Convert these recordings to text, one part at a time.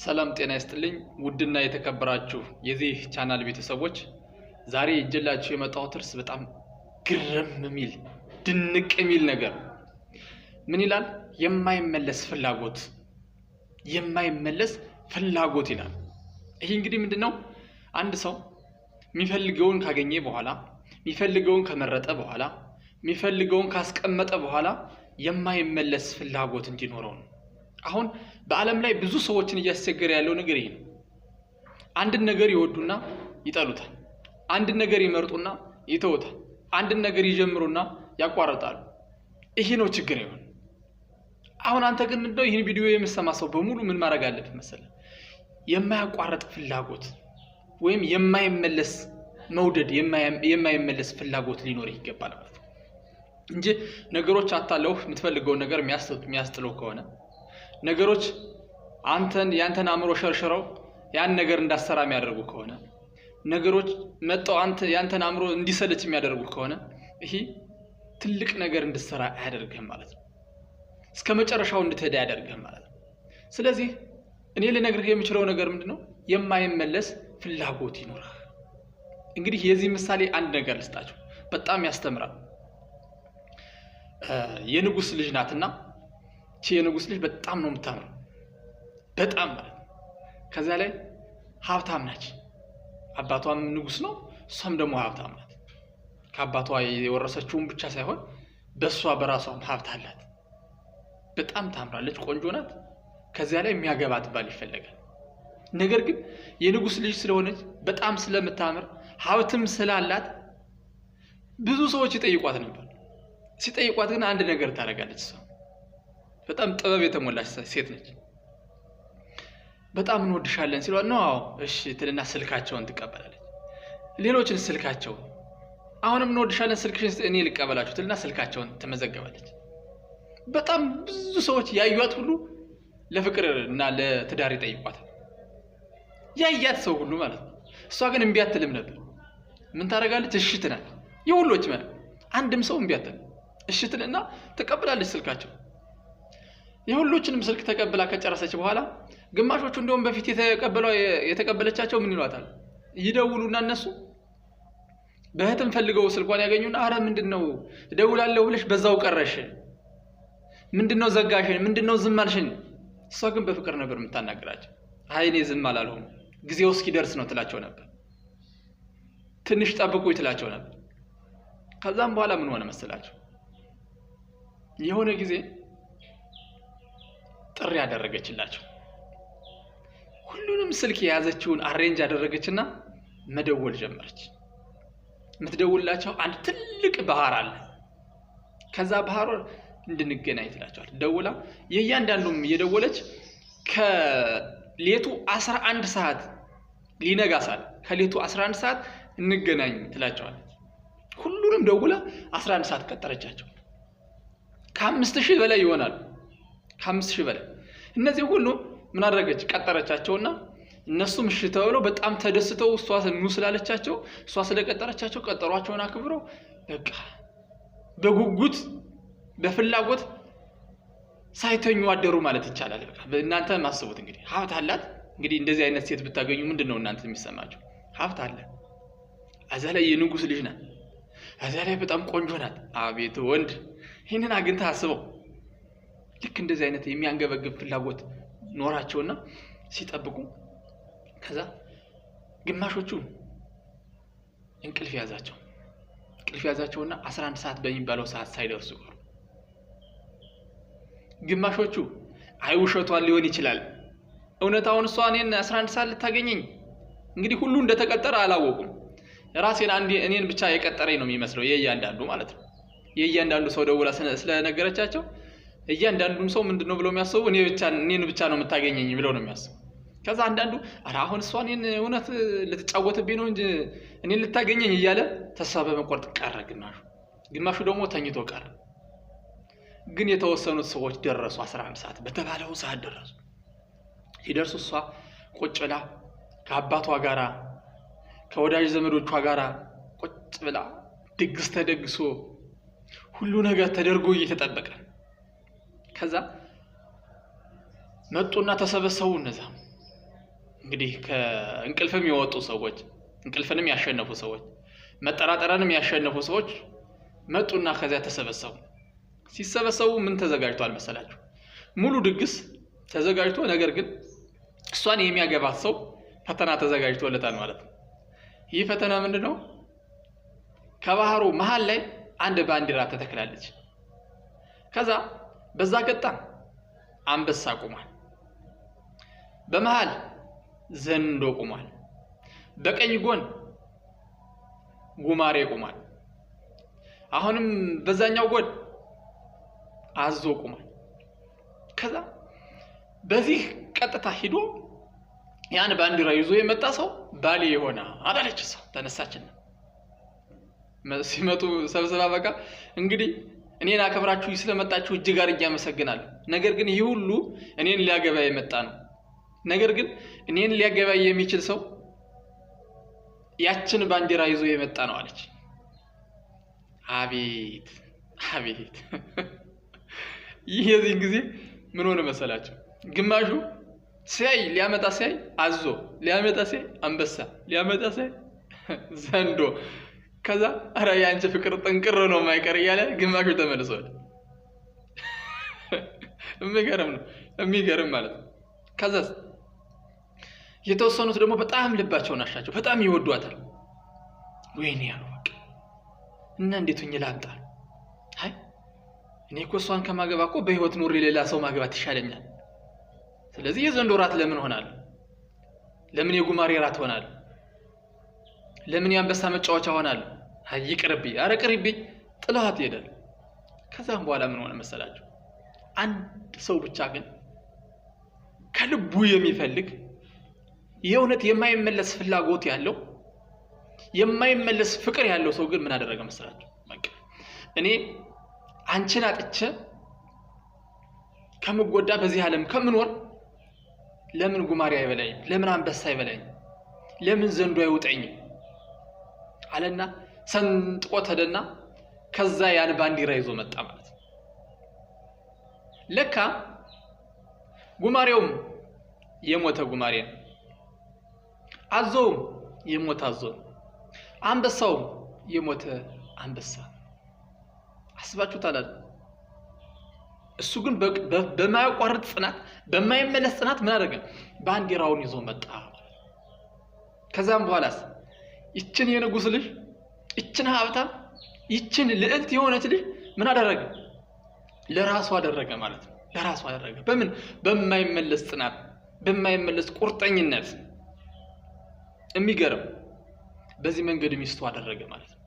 ሰላም ጤና ይስጥልኝ ውድና የተከበራችሁ የዚህ ቻናል ቤተሰቦች ዛሬ እጀላችሁ የመጣሁት ርዕስ በጣም ግርም የሚል ድንቅ የሚል ነገር ምን ይላል የማይመለስ ፍላጎት ይላል። ይሄ እንግዲህ ምንድነው አንድ ሰው የሚፈልገውን ካገኘ በኋላ የሚፈልገውን ከመረጠ በኋላ የሚፈልገውን ካስቀመጠ በኋላ የማይመለስ ፍላጎት እንዲኖረው ነው። አሁን በአለም ላይ ብዙ ሰዎችን እያስቸገረ ያለው ነገር ይሄ ነው። አንድ ነገር ይወዱና ይጠሉታል። አንድ ነገር ይመርጡና ይተውታል። አንድ ነገር ይጀምሩና ያቋርጣሉ። ይሄ ነው ችግር ይሆን። አሁን አንተ ግን እንደው ይሄን ቪዲዮ የምሰማ ሰው በሙሉ ምን ማድረግ አለበት መሰለ? የማያቋርጥ ፍላጎት ወይም የማይመለስ መውደድ የማይመለስ ፍላጎት ሊኖር ይገባል ማለት ነው እንጂ ነገሮች አታለው የምትፈልገው ነገር የሚያስጥለው ከሆነ ነገሮች ያንተን አእምሮ ሸርሽረው ያን ነገር እንዳሰራ የሚያደርጉ ከሆነ ነገሮች መጣው ያንተን አእምሮ እንዲሰለች የሚያደርጉ ከሆነ ይሄ ትልቅ ነገር እንድትሰራ አያደርግህም ማለት ነው። እስከመጨረሻው እንድትሄድ አያደርግህም ማለት ነው። ስለዚህ እኔ ልነግርህ የምችለው ነገር ምንድነው የማይመለስ ፍላጎት ይኖርህ። እንግዲህ የዚህ ምሳሌ አንድ ነገር ልስጣችሁ በጣም ያስተምራል። የንጉስ ልጅ ናትና የንጉስ ልጅ በጣም ነው የምታምረው በጣም ማለት ከዛ ላይ ሀብታም ናች። አባቷም ንጉስ ነው እሷም ደግሞ ሀብታም ናት። ከአባቷ የወረሰችውን ብቻ ሳይሆን በሷ በራሷም ሀብት አላት። በጣም ታምራለች፣ ቆንጆ ናት። ከዛ ላይ የሚያገባት ባል ይፈልጋል። ነገር ግን የንጉስ ልጅ ስለሆነች በጣም ስለምታምር ሀብትም ስላላት ብዙ ሰዎች ይጠይቋት ነበር። ሲጠይቋት ግን አንድ ነገር ታደርጋለች። እሷ በጣም ጥበብ የተሞላች ሴት ነች። በጣም እንወድሻለን ሲሏት ነው አዎ እሺ ትልና ስልካቸውን ትቀበላለች። ሌሎችን ስልካቸው አሁንም እንወድሻለን ስልክሽን እኔ ልቀበላችሁ ትልና ስልካቸውን ትመዘገባለች። በጣም ብዙ ሰዎች ያዩት ሁሉ ለፍቅርና ለትዳር ይጠይቋታል። ያያት ሰው ሁሉ ማለት ነው። እሷ ግን እምቢ አትልም ነበር። ምን ታደርጋለች? እሺ ትላለች። የሁሎች ማለት አንድም ሰው እምቢ አትልም። እሺ ትልና ተቀበላለች ስልካቸው። የሁሎችንም ስልክ ተቀበላ ከጨረሰች በኋላ ግማሾቹ እንደውም በፊት የተቀበለቻቸው ምን ይሏታል? ይደውሉና እነሱ በህትም ፈልገው ስልኳን ያገኙና አረ ምንድነው ደውላለሁ ብለሽ በዛው ቀረሽ? ምንድነው ዘጋሽን? ምንድነው ዝም አልሽን? እሷ ግን በፍቅር ነበር የምታናግራቸው። አይ እኔ ዝም አላልሁም ጊዜው እስኪደርስ ነው ትላቸው ነበር። ትንሽ ጠብቁኝ ትላቸው ነበር። ከዛም በኋላ ምን ሆነ መሰላችሁ? የሆነ ጊዜ ጥሪ ያደረገችላቸው። ሁሉንም ስልክ የያዘችውን አሬንጅ ያደረገችና መደወል ጀመረች። የምትደውልላቸው አንድ ትልቅ ባህር አለ። ከዛ ባህር እንድንገናኝ ትላቸዋለች። ደውላ የእያንዳንዱም የደወለች ከሌቱ 11 ሰዓት ሊነጋ ሳለ ከሌቱ 11 ሰዓት እንገናኝ ትላቸዋለች። ሁሉንም ደውላ 11 ሰዓት ቀጠረቻቸው። ከ5000 በላይ ይሆናሉ። ከ5000 በላይ እነዚህ ሁሉ ምን አደረገች? ቀጠረቻቸውና እነሱም እሺ ተብለው በጣም ተደስተው እሷ ስላለቻቸው እሷ ስለቀጠረቻቸው ቀጠሯቸውን አክብረው በቃ በጉጉት በፍላጎት ሳይተኙ አደሩ ማለት ይቻላል። በቃ እናንተ ማስቡት እንግዲህ ሀብት አላት። እንግዲህ እንደዚህ አይነት ሴት ብታገኙ ምንድነው እናንተ የሚሰማችሁ? ሀብት አለ። አዛ ላይ የንጉስ ልጅ ናት። አዛ ላይ በጣም ቆንጆ ናት። አቤት ወንድ ይሄንን አግኝተህ አስበው። ልክ እንደዚህ አይነት የሚያንገበግብ ፍላጎት ኖራቸውና ሲጠብቁ ከዛ ግማሾቹ እንቅልፍ ያዛቸውና 11 ሰዓት በሚባለው ሰዓት ሳይደርሱ ቀሩ። ግማሾቹ አይውሸቷን ሊሆን ይችላል እውነታውን እሷ እኔን 11 ሰዓት ልታገኘኝ እንግዲህ ሁሉ እንደተቀጠረ አላወቁም። ራሴን እኔን ብቻ የቀጠረኝ ነው የሚመስለው የእያንዳንዱ ማለት ነው። የእያንዳንዱ ሰው ደውላ ስለነገረቻቸው እያንዳንዱም ሰው ምንድነው ብለው የሚያስቡ እኔን ብቻ ነው የምታገኘኝ ብለው ነው የሚያስቡ። ከዛ አንዳንዱ አሁን እሷ እኔን እውነት ልትጫወትብኝ ነው እንጂ እኔን ልታገኘኝ እያለ ተስፋ በመቆረጥ ቀረ። ግማሹ ደግሞ ተኝቶ ቀረ። ግን የተወሰኑት ሰዎች ደረሱ። 11 ሰዓት በተባለው ሰዓት ደረሱ። ሲደርሱ እሷ ቁጭ ብላ ከአባቷ ጋራ ከወዳጅ ዘመዶቿ ጋራ ቁጭ ብላ ድግስ ተደግሶ ሁሉ ነገር ተደርጎ እየተጠበቀ ከዛ መጡና ተሰበሰቡ። እነዛ እንግዲህ ከእንቅልፍም የወጡ ሰዎች እንቅልፍንም ያሸነፉ ሰዎች መጠራጠርንም ያሸነፉ ሰዎች መጡና ከዚያ ተሰበሰቡ። ሲሰበሰቡ ምን ተዘጋጅቷል መሰላችሁ? ሙሉ ድግስ ተዘጋጅቶ ነገር ግን እሷን የሚያገባት ሰው ፈተና ተዘጋጅቶለታል ማለት ነው። ይህ ፈተና ምንድነው? ከባህሩ መሃል ላይ አንድ ባንዲራ ተተክላለች። ከዛ በዛ ገጣ አንበሳ ቆሟል። በመሃል ዘንዶ ቆሟል። በቀኝ ጎን ጉማሬ ቆሟል። አሁንም በዛኛው ጎን አዞ ቆሟል። ከዛ በዚህ ቀጥታ ሂዶ ያን ባንዲራ ይዞ የመጣ ሰው ባሌ ይሆናል አላለች። ሰው ተነሳችና ሲመጡ ሰብስባ በቃ እንግዲህ እኔን አከብራችሁ ስለመጣችሁ እጅግ አድርጌ አመሰግናለሁ። ነገር ግን ይህ ሁሉ እኔን ሊያገባ የመጣ ነው። ነገር ግን እኔን ሊያገባ የሚችል ሰው ያችን ባንዲራ ይዞ የመጣ ነው አለች። አቤት አቤት! ይህ የዚህ ጊዜ ምን ሆነ መሰላችሁ? ግማሹ ሲያይ ሊያመጣ ሲያይ አዞ፣ ሊያመጣ ሲያይ አንበሳ፣ ሊያመጣ ሲያይ ዘንዶ። ከዛ አረ ያንቺ ፍቅር ጥንቅር ነው ማይቀር እያለ ግማሹ ተመልሷል። የሚገርም ነው፣ የሚገርም ማለት ነው። ከዛስ የተወሰኑት ደግሞ በጣም ልባቸውን አሻቸው፣ በጣም ይወዷታል። ወይኔ ያሉ በቃ እና እንዴት ሆኜ ላምጣ? አይ እኔ እኮ እሷን ከማገባ እኮ በህይወት ኑሬ ሌላ ሰው ማግባት ይሻለኛል። ስለዚህ የዘንዶ ራት ለምን ሆናል? ለምን የጉማሬ ራት ሆናል? ለምን የአንበሳ መጫወቻ ሆናል? አይ ይቅርብኝ፣ አረ ቅርብኝ፣ ጥላት ይሄዳል። ከዛም በኋላ ምን ሆነ መሰላችሁ? አንድ ሰው ብቻ ግን ከልቡ የሚፈልግ የእውነት የማይመለስ ፍላጎት ያለው የማይመለስ ፍቅር ያለው ሰው ግን ምን አደረገ መሰላችሁ? በቃ እኔ አንቺን አጥቼ ከምጎዳ በዚህ ዓለም ከምኖር ለምን ጉማሬ አይበላኝ? ለምን አንበሳ አይበላኝ? ለምን ዘንዶ አይውጠኝ? አለና ሰንጥቆ ተደና ከዛ ያን ባንዲራ ይዞ መጣ ማለት ነው። ለካ ጉማሬውም የሞተ ጉማሬ ነው። አዞውም የሞተ አዞ ነው። አንበሳውም የሞተ አንበሳ። አስባችሁታል? እሱ ግን በማያቋርጥ ጽናት በማይመለስ ጽናት ምን አደረገ? ባንዲራውን ይዞ መጣ። ከዛም በኋላስ ይችን የንጉስ ልጅ ይችን ሀብታም ይችን ልዕልት የሆነች ልጅ ምን አደረገ? ለራሱ አደረገ ማለት ነው። ለራሱ አደረገ። በምን? በማይመለስ ጽናት፣ በማይመለስ ቁርጠኝነት። የሚገርም በዚህ መንገድ ሚስቱ አደረገ ማለት ነው።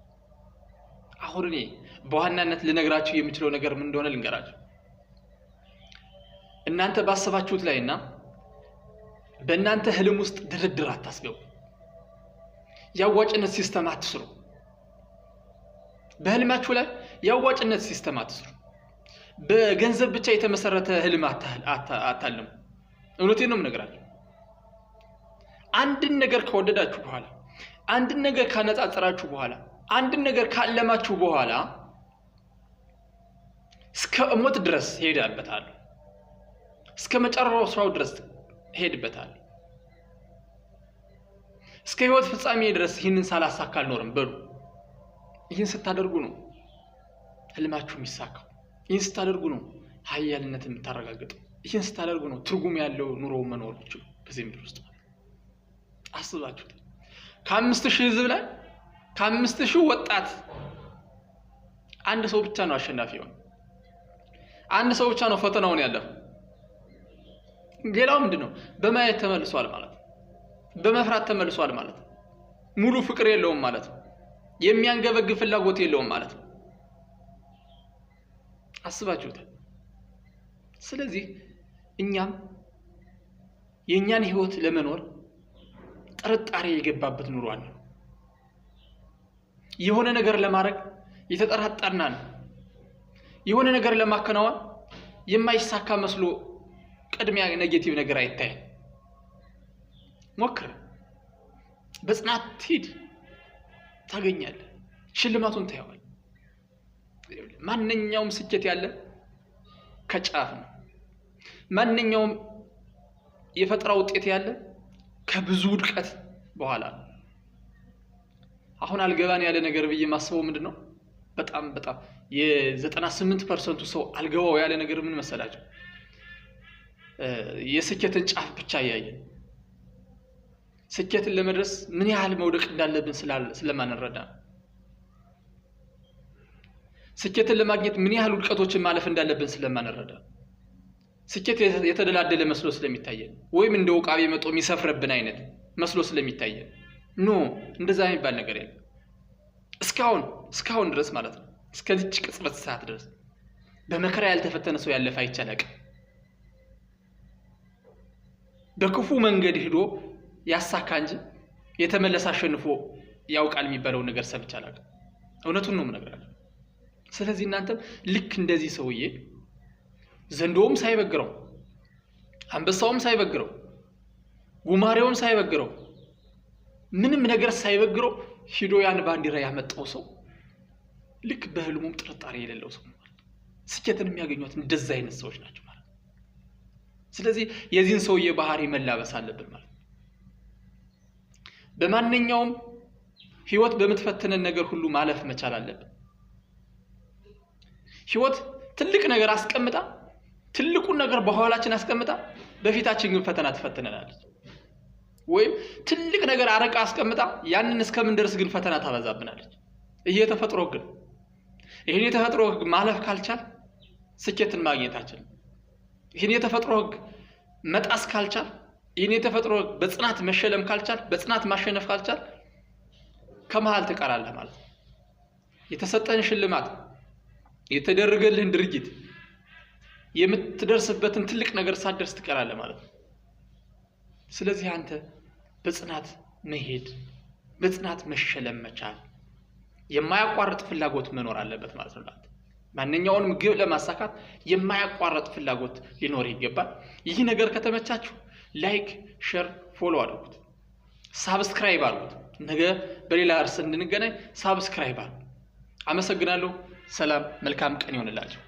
አሁን እኔ በዋናነት ልነግራችሁ የምችለው ነገር ምን እንደሆነ ልንገራችሁ። እናንተ ባሰባችሁት ላይና በእናንተ ህልም ውስጥ ድርድር አታስገቡ። ያዋጭነት ሲስተም አትስሩ። በህልማችሁ ላይ ያዋጭነት ሲስተም አትስሩ። በገንዘብ ብቻ የተመሰረተ ህልም አታልሙ። እውነቴን ነው የምነግራችሁ። አንድን ነገር ከወደዳችሁ በኋላ፣ አንድን ነገር ካነጻጸራችሁ በኋላ፣ አንድን ነገር ካለማችሁ በኋላ እስከ ሞት ድረስ ሄዳበታል። እስከ መጨረሻው ድረስ ሄድበታል። እስከ ህይወት ፍጻሜ ድረስ ይህንን ሳላሳካ አልኖርም በሉ። ይህን ስታደርጉ ነው ህልማችሁ የሚሳካው። ይህን ስታደርጉ ነው ኃያልነት የምታረጋግጡ። ይህን ስታደርጉ ነው ትርጉም ያለው ኑሮ መኖር ይችላል በዚህ ምድር ውስጥ። አስባችሁት? ከ5000 ህዝብ ላይ ከ5000 ወጣት አንድ ሰው ብቻ ነው አሸናፊ የሆነው። አንድ ሰው ብቻ ነው ፈተናውን ያለፈው። ሌላው ምንድነው? በማየት ተመልሷል ማለት ነው። በመፍራት ተመልሷል ማለት ነው። ሙሉ ፍቅር የለውም ማለት ነው። የሚያንገበግብ ፍላጎት የለውም ማለት ነው። አስባችሁት? ስለዚህ እኛም የኛን ህይወት ለመኖር ጥርጣሬ የገባበት ኑሮ አለ። የሆነ ነገር ለማድረግ የተጠራጠርናል። የሆነ ነገር ለማከናወን የማይሳካ መስሎ ቅድሚያ ኔጌቲቭ ነገር አይታየን። ሞክር፣ በጽናት ሂድ፣ ታገኛለህ። ሽልማቱን ታያዋል። ማንኛውም ስኬት ያለ ከጫፍ ነው። ማንኛውም የፈጠራ ውጤት ያለ ከብዙ ውድቀት በኋላ። አሁን አልገባን ያለ ነገር ብዬ ማስበው ምንድነው በጣም የ98% ሰው አልገባው ያለ ነገር ምን መሰላችሁ? የስኬትን ጫፍ ብቻ ያያየን ስኬትን ለመድረስ ምን ያህል መውደቅ እንዳለብን ስለማንረዳ ስኬትን ለማግኘት ምን ያህል ውድቀቶችን ማለፍ እንዳለብን ስለማንረዳ ስኬት የተደላደለ መስሎ ስለሚታየን ወይም እንደ ወቃቢ መጦ የሚሰፍርብን አይነት መስሎ ስለሚታየን እንደዛ የሚባል ነገር የለም። እስካሁን ድረስ ማለት ነው እስከዚህ ቅጽበት ሰዓት ድረስ በመከራ ያልተፈተነ ሰው ያለፈ አይቻላቅ። በክፉ መንገድ ሄዶ ያሳካ እንጂ የተመለሰ አሸንፎ ያውቃል የሚባለው ነገር ሰምቻለሁ። እውነቱን ነው የምነግራችሁ። ስለዚህ እናንተም ልክ እንደዚህ ሰውዬ ዘንዶውም ሳይበግረው አንበሳውም ሳይበግረው ጉማሬውም ሳይበግረው ምንም ነገር ሳይበግረው ሂዶ ያን ባንዲራ ያመጣው ሰው ልክ በህልሙም ጥርጣሬ የሌለው ሰው ማለት ስኬትን የሚያገኙት እንደዛ አይነት ሰዎች ናቸው ማለት። ስለዚህ የዚህን ሰውዬ ባህሪ መላበስ አለብን ማለት። በማንኛውም ህይወት በመትፈተነን ነገር ሁሉ ማለፍ መቻል አለብን። ህይወት ትልቅ ነገር አስቀምጣ ትልቁን ነገር በኋላችን አስቀምጣ በፊታችን ግን ፈተና ትፈተነናለች። ወይም ትልቅ ነገር አረቃ አስቀምጣ ያንን እስከምንደርስ ግን ፈተና ታበዛብናለች። ይሄ ተፈጥሮ ግን ይሄን የተፈጥሮ ህግ ማለፍ ካልቻል ስኬትን ማግኘታችን ይሄን የተፈጥሮ ህግ መጣስ ካልቻል ይሄን የተፈጥሮ ህግ በጽናት መሸለም ካልቻል በጽናት ማሸነፍ ካልቻል ከመሃል ትቀራለህ ማለት ነው። የተሰጠን ሽልማት የተደረገልህን ድርጊት የምትደርስበትን ትልቅ ነገር ሳትደርስ ትቀራለህ ማለት ነው። ስለዚህ አንተ በጽናት መሄድ በጽናት መሸለም መቻል የማያቋርጥ ፍላጎት መኖር አለበት ማለት ነው። ማንኛውንም ግብ ለማሳካት የማያቋርጥ ፍላጎት ሊኖር ይገባል። ይህ ነገር ከተመቻችሁ ላይክ፣ ሼር፣ ፎሎ አድርጉት፣ ሳብስክራይብ አድርጉት። ነገ በሌላ ርዕስ እንድንገናኝ ሳብስክራይብ አድርጉ። አመሰግናለሁ። ሰላም፣ መልካም ቀን ይሁንላችሁ።